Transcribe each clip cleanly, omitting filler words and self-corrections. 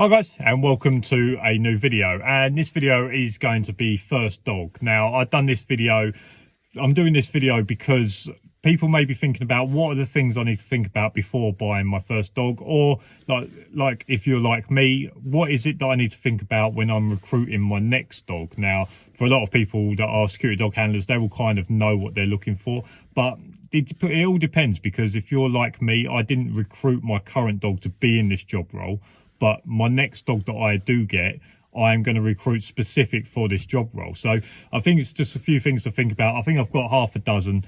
Hi guys, and welcome to a new video, and this video is going to be first dog. Now I'm doing this video because people may be thinking about what are the things I need to think about before buying my first dog, or like if you're like me, what is it that I need to think about when I'm recruiting my next dog. Now for a lot of people that are security dog handlers, they will kind of know what they're looking for, but it all depends, because if you're like me, I didn't recruit my current dog to be in this job role. But my next dog that I do get, I am going to recruit specific for this job role. So I think it's just a few things to think about. I think I've got half a dozen.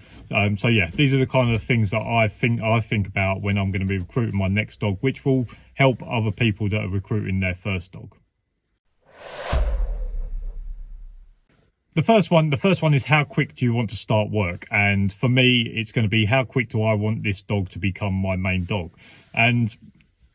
So yeah, these are the kind of things that I think about when I'm going to be recruiting my next dog, which will help other people that are recruiting their first dog. The first one is, how quick do you want to start work? And for me, it's going to be, how quick do I want this dog to become my main dog? And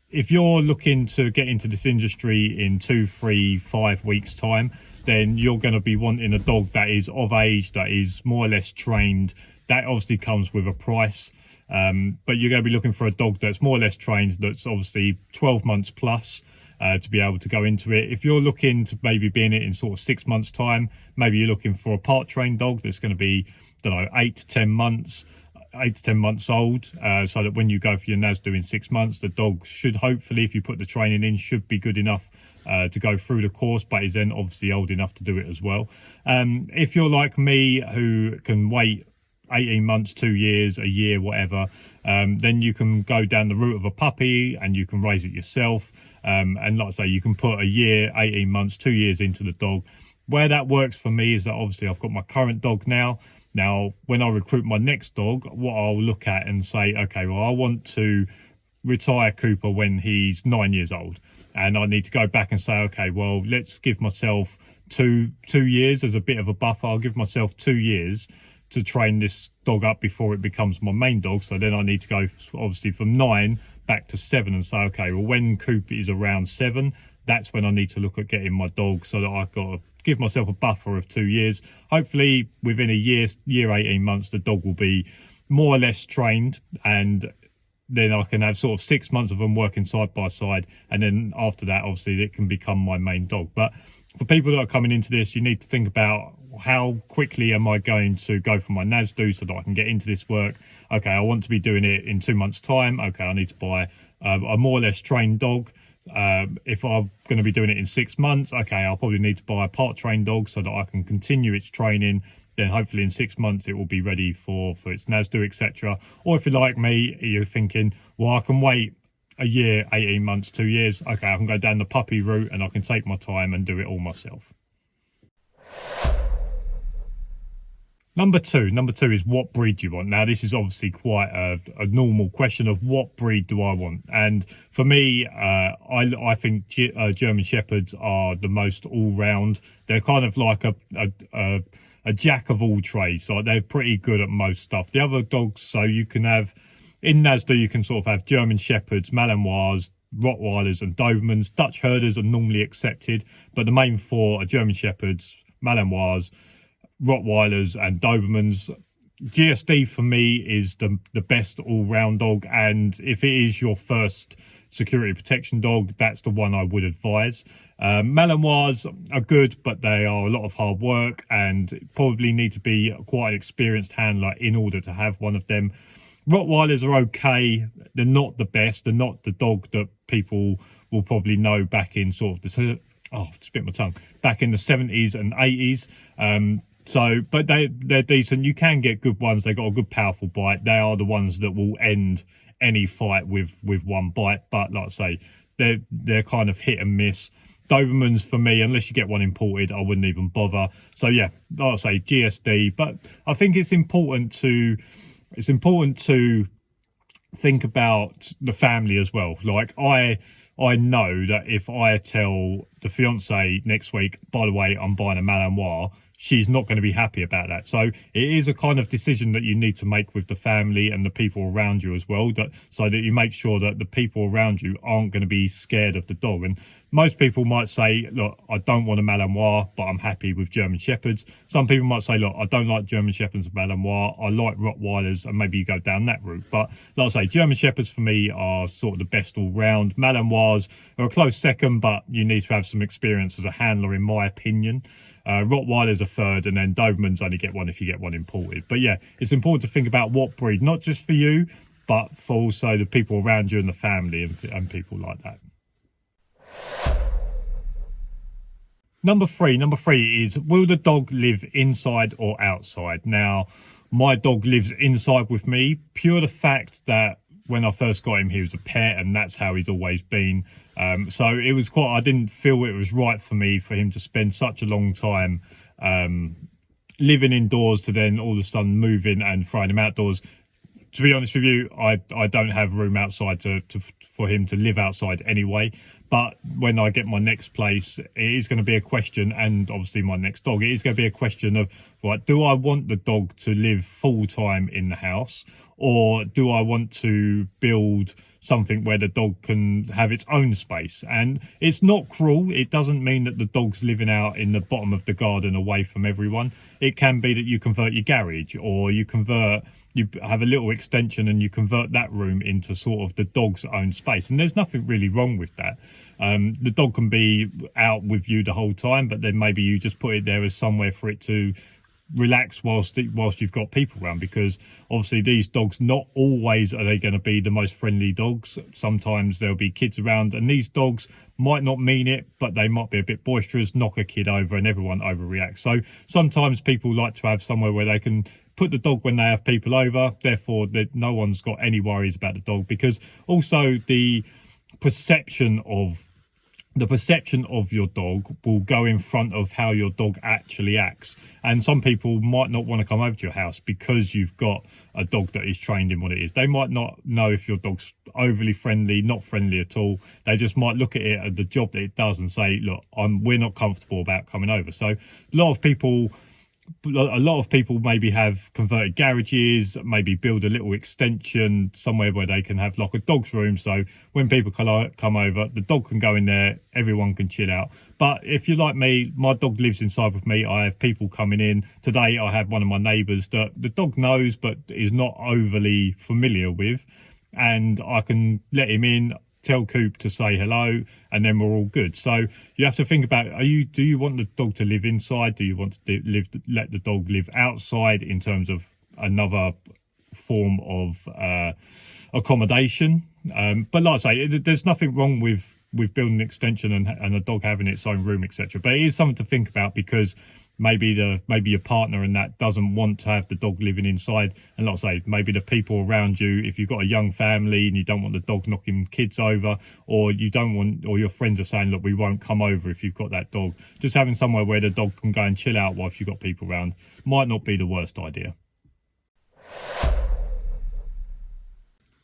if you're looking to get into this industry in 2, 3, 5 weeks time, then you're going to be wanting a dog that is of age, that is more or less trained. That obviously comes with a price, but you're going to be looking for a dog that's more or less trained, that's obviously 12 months plus to be able to go into it. If you're looking to maybe be in it in sort of 6 months time, maybe you're looking for a part trained dog that's going to be, I don't know, 8 to 10 months old, so that when you go for your NASDO in 6 months, the dog should, hopefully, if you put the training in, should be good enough to go through the course, but is then obviously old enough to do it as well. If you're like me, who can wait 18 months, 2 years, a year, whatever, then you can go down the route of a puppy and you can raise it yourself. And like I say, you can put a year, 18 months, 2 years into the dog. Where that works for me is that obviously I've got my current dog now. Now, when I recruit my next dog, what I'll look at and say, okay, well, I want to retire Cooper when he's 9 years old. And I need to go back and say, okay, well, let's give myself two years as a bit of a buffer. I'll give myself 2 years to train this dog up before it becomes my main dog. So then I need to go, obviously, from 9 back to 7 and say, okay, well, when Cooper is around 7, that's when I need to look at getting my dog, so that I've got to give myself a buffer of 2 years. Hopefully within a year, 18 months, the dog will be more or less trained, and then I can have sort of 6 months of them working side by side, and then after that, obviously, it can become my main dog. But for people that are coming into this, you need to think about, how quickly am I going to go for my NASDO so that I can get into this work? Okay, I want to be doing it in 2 months time. Okay, I need to buy a more or less trained dog. If I'm going to be doing it in 6 months, okay, I'll probably need to buy a part trained dog so that I can continue its training. Then hopefully in 6 months it will be ready for its NASDO, etc. Or if you're like me, you're thinking, well, I can wait a year, 18 months, 2 years. Okay, I can go down the puppy route and I can take my time and do it all myself. Number two is, what breed do you want? Now, this is obviously quite a normal question of, what breed do I want? And for me, I think German Shepherds are the most all-round. They're kind of like a jack of all trades. Like, they're pretty good at most stuff. The other dogs, so you can have, in NASDO, you can sort of have German Shepherds, Malinois, Rottweilers and Dobermans. Dutch Herders are normally accepted, but the main four are German Shepherds, Malinois, Rottweilers and Dobermans. GSD for me is the best all-round dog, and if it is your first security protection dog, that's the one I would advise. Malinois are good, but they are a lot of hard work and probably need to be quite an experienced handler in order to have one of them. Rottweilers are okay. They're not the best. They're not the dog that people will probably know back in sort of the, back in the 70s and 80s. But they're decent. You can get good ones. They got a good, powerful bite. They are the ones that will end any fight with one bite. But like I say, they're kind of hit and miss. Dobermans, for me, unless you get one imported, I wouldn't even bother. So yeah, like I say, GSD. But I think it's important to think about the family as well. Like, I know that if I tell the fiance next week, by the way, I'm buying a Malinois, she's not going to be happy about that. So it is a kind of decision that you need to make with the family and the people around you as well, so that you make sure that the people around you aren't going to be scared of the dog. And most people might say, look, I don't want a Malinois, but I'm happy with German Shepherds. Some people might say, look, I don't like German Shepherds and Malinois, I like Rottweilers, and maybe you go down that route. But like I say, German Shepherds for me are sort of the best all round. Malinois are a close second, but you need to have some experience as a handler, in my opinion. Rottweiler's a third, and then Dobermans only get one if you get one imported. But yeah, it's important to think about what breed, not just for you, but for also the people around you and the family and people like that. Number three is, will the dog live inside or outside? Now, my dog lives inside with me, pure the fact that when I first got him, he was a pet, and that's how he's always been. So it was I didn't feel it was right for me for him to spend such a long time living indoors to then all of a sudden moving and throwing him outdoors. To be honest with you, I don't have room outside for him to live outside anyway. But when I get my next place, it is going to be a question, and obviously my next dog, it is going to be a question of, right, do I want the dog to live full time in the house, or do I want to build something where the dog can have its own space? And it's not cruel. It doesn't mean that the dog's living out in the bottom of the garden away from everyone. It can be that you convert your garage, or you have a little extension and you convert that room into sort of the dog's own space. And there's nothing really wrong with that. The dog can be out with you the whole time, but then maybe you just put it there as somewhere for it to relax whilst you've got people around, because obviously these dogs, not always are they going to be the most friendly dogs. Sometimes there'll be kids around, and these dogs might not mean it, but they might be a bit boisterous, knock a kid over, and everyone overreacts. So sometimes people like to have somewhere where they can put the dog when they have people over, therefore that no one's got any worries about the dog. Because also the perception of your dog will go in front of how your dog actually acts. And some people might not want to come over to your house because you've got a dog that is trained in what it is. They might not know if your dog's overly friendly, not friendly at all. They just might look at it at the job that it does and say, look, we're not comfortable about coming over. So a lot of people maybe have converted garages, maybe build a little extension somewhere where they can have like a dog's room. So when people come over, the dog can go in there, everyone can chill out. But if you're like me, my dog lives inside with me. I have people coming in. Today I had one of my neighbours that the dog knows but is not overly familiar with, and I can let him in, tell Coop to say hello, and then we're all good. So you have to think about, do you want the dog to live inside? Do you want to let the dog live outside in terms of another form of accommodation? But like I say, there's nothing wrong with building an extension and a dog having its own room, etc. But it is something to think about, because maybe your partner and that doesn't want to have the dog living inside. And like I say, maybe the people around you, if you've got a young family and you don't want the dog knocking kids over, or your friends are saying, look, we won't come over if you've got that dog, just having somewhere where the dog can go and chill out whilst you've got people around might not be the worst idea.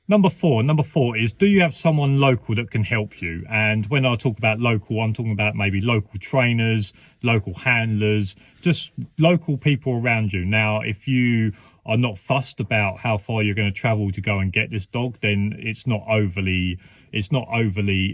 Number four is, do you have someone local that can help you? And when I talk about local, I'm talking about maybe local trainers, local handlers, just local people around you. Now, if you are not fussed about how far you're going to travel to go and get this dog, then it's not overly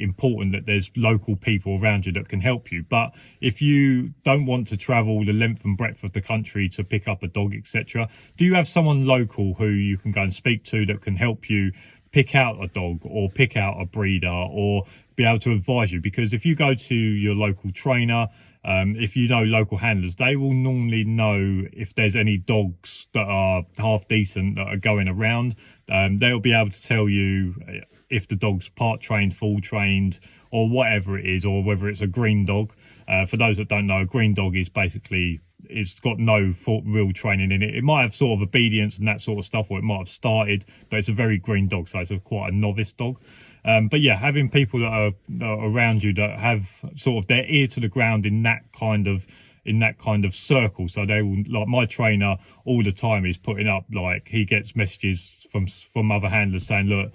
important that there's local people around you that can help you. But if you don't want to travel the length and breadth of the country to pick up a dog, etc., do you have someone local who you can go and speak to that can help you pick out a dog or pick out a breeder or be able to advise you? Because if you go to your local trainer, if you know local handlers, they will normally know if there's any dogs that are half decent that are going around. They'll be able to tell you if the dog's part trained, full trained, or whatever it is, or whether it's a green dog. For those that don't know, a green dog is basically, it's got no real training in it. It might have sort of obedience and that sort of stuff, or it might have started, but it's a very green dog, so it's quite a novice dog. But yeah, having people that are around you that have sort of their ear to the ground in that kind of circle. So they will, like my trainer all the time is putting up, like he gets messages from other handlers saying, look,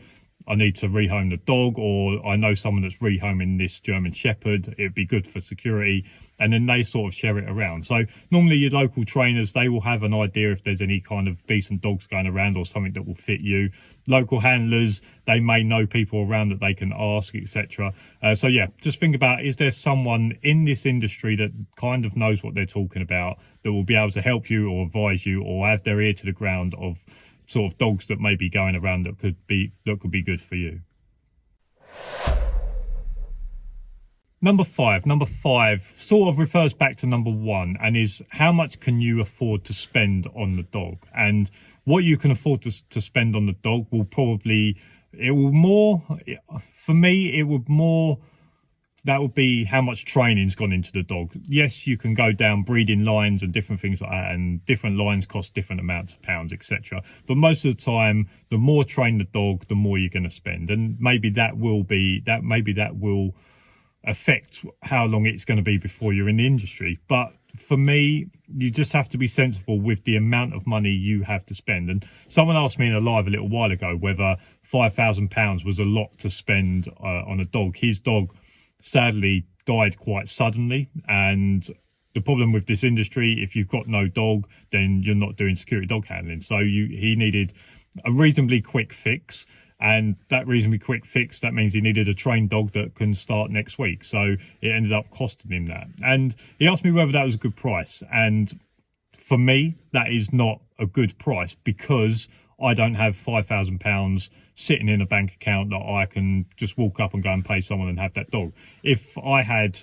I need to rehome the dog, or I know someone that's rehoming this German Shepherd, it'd be good for security. And then they sort of share it around. So normally your local trainers, they will have an idea if there's any kind of decent dogs going around or something that will fit you. Local handlers, they may know people around that they can ask, etc. So yeah, just think about, is there someone in this industry that kind of knows what they're talking about, that will be able to help you or advise you, or have their ear to the ground of sort of dogs that may be going around that could be good for you. Number five sort of refers back to number one, and is how much can you afford to spend on the dog? And what you can afford to spend on the dog will probably, that would be how much training's gone into the dog. Yes, you can go down breeding lines and different things like that, and different lines cost different amounts of pounds, etc. But most of the time, the more train the dog, the more you're going to spend, and maybe that will affect how long it's going to be before you're in the industry. But for me, you just have to be sensible with the amount of money you have to spend. And someone asked me in a live a little while ago whether £5,000 was a lot to spend on a dog. His dog sadly died quite suddenly, and the problem with this industry, if you've got no dog, then you're not doing security dog handling. So he needed a reasonably quick fix. And that reasonably quick fix, that means he needed a trained dog that can start next week. So it ended up costing him that. And he asked me whether that was a good price. And for me, that is not a good price, because I don't have £5,000 sitting in a bank account that I can just walk up and go and pay someone and have that dog. If I had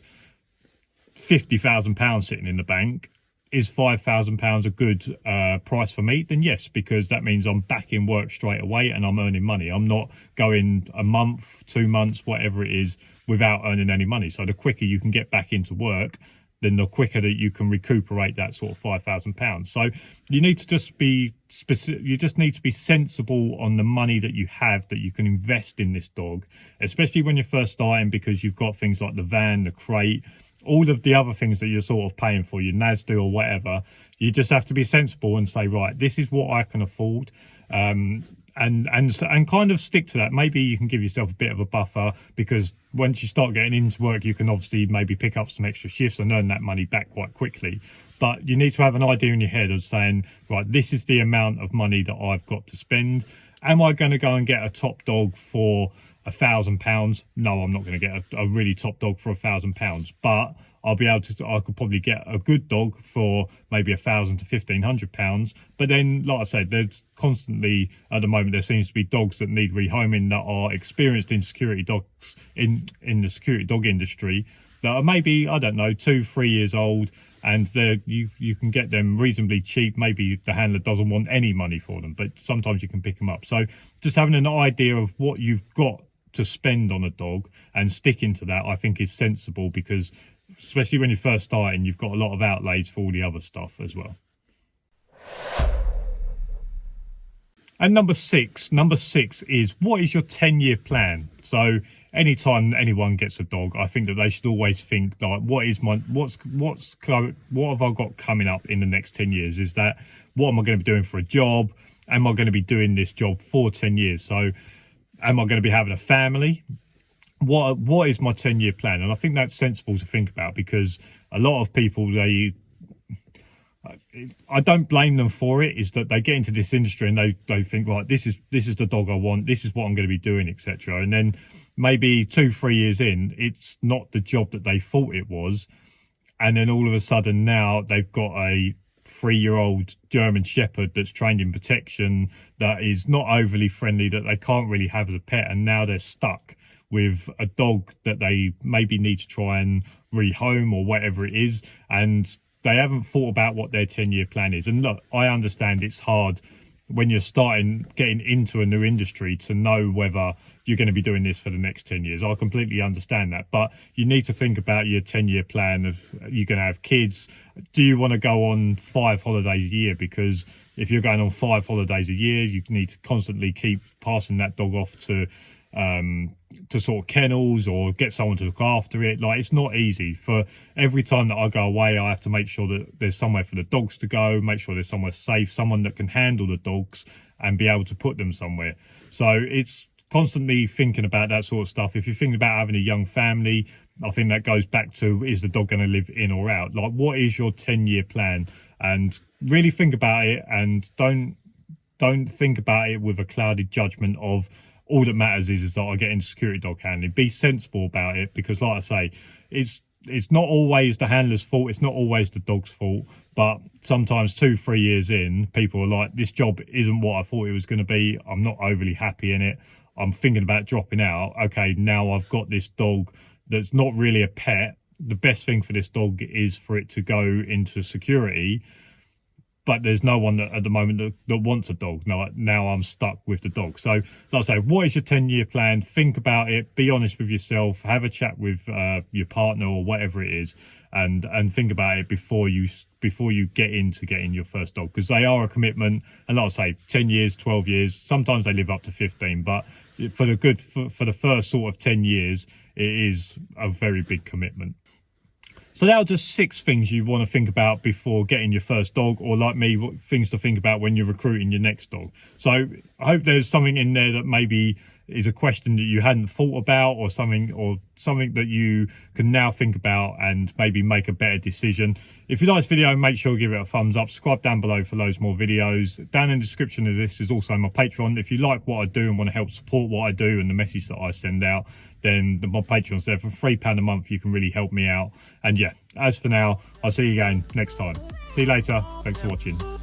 £50,000 sitting in the bank, is £5,000 a good price for me? Then yes, because that means I'm back in work straight away and I'm earning money. I'm not going a month, 2 months, whatever it is, without earning any money. So the quicker you can get back into work, then the quicker that you can recuperate that sort of £5,000. So you need to just be specific. You just need to be sensible on the money that you have, that you can invest in this dog, especially when you're first starting, because you've got things like the van, the crate, all of the other things that you're sort of paying for, your NASDO or whatever. You just have to be sensible and say, right, this is what I can afford, and kind of stick to that. Maybe you can give yourself a bit of a buffer, because once you start getting into work, you can obviously maybe pick up some extra shifts and earn that money back quite quickly. But you need to have an idea in your head of saying, right, this is the amount of money that I've got to spend. Am I going to go and get a top dog for £1,000? No, I'm not going to get a really top dog for £1,000, but I could probably get a good dog for maybe £1,000 to £1,500. But then, like I said, there's constantly, at the moment, there seems to be dogs that need rehoming that are experienced in security dogs, in the security dog industry, that are maybe, I don't know, 2-3 years old, and you can get them reasonably cheap. Maybe the handler doesn't want any money for them, but sometimes you can pick them up. So just having an idea of what you've got to spend on a dog and sticking to that, I think, is sensible, because especially when you're first starting, you've got a lot of outlays for all the other stuff as well. And number six is, what is your 10-year plan? So anytime anyone gets a dog, I think that they should always think, like, what have I got coming up in the next 10 years? Is that, what am I going to be doing for a job? Am I going to be doing this job for 10 years? So am I going to be having a family? What is my 10-year plan? And I think that's sensible to think about, because a lot of people, I don't blame them for it, is that they get into this industry and they think, right, this is the dog I want, this is what I'm going to be doing, etc. And then maybe 2-3 years in, it's not the job that they thought it was, and then all of a sudden now they've got a 3-year-old German Shepherd that's trained in protection, that is not overly friendly, that they can't really have as a pet, and now they're stuck with a dog that they maybe need to try and rehome or whatever it is, and they haven't thought about what their 10-year plan is. And look, I understand it's hard when you're getting into a new industry to know whether you're going to be doing this for the next 10 years. I completely understand that, but you need to think about your 10-year plan of, you're going to have kids. Do you want to go on 5 holidays a year? Because if you're going on 5 holidays a year, you need to constantly keep passing that dog off to sort of kennels, or get someone to look after it. Like, it's not easy. For every time that I go away, I have to make sure that there's somewhere for the dogs to go, make sure there's somewhere safe, someone that can handle the dogs and be able to put them somewhere. So it's constantly thinking about that sort of stuff. If you're thinking about having a young family, I think that goes back to, is the dog going to live in or out? Like, what is your 10-year plan? And really think about it, and don't think about it with a clouded judgment of, all that matters is that I get into security dog handling. Be sensible about it, because like I say, it's not always the handler's fault, it's not always the dog's fault, but sometimes 2-3 years in, people are like, this job isn't what I thought it was going to be, I'm not overly happy in it, I'm thinking about dropping out. Okay, now I've got this dog that's not really a pet. The best thing for this dog is for it to go into security, but there's no one that, at the moment, that wants a dog. Now I'm stuck with the dog. So, like I say, what is your 10-year plan? Think about it. Be honest with yourself. Have a chat with your partner or whatever it is, and think about it before you get into getting your first dog, because they are a commitment. And like I say, 10 years, 12 years. Sometimes they live up to 15, but for the first sort of 10 years, it is a very big commitment. So that are just 6 things you want to think about before getting your first dog, or like me, things to think about when you're recruiting your next dog. So I hope there's something in there that maybe is a question that you hadn't thought about, or something that you can now think about and maybe make a better decision. If you like this video, make sure to give it a thumbs up. Subscribe down below for loads more videos. Down in the description of this is also my Patreon. If you like what I do and want to help support what I do and the message that I send out, then my Patreon's there. For £3 a month, you can really help me out. And yeah, as for now, I'll see you again next time. See you later. Thanks for watching.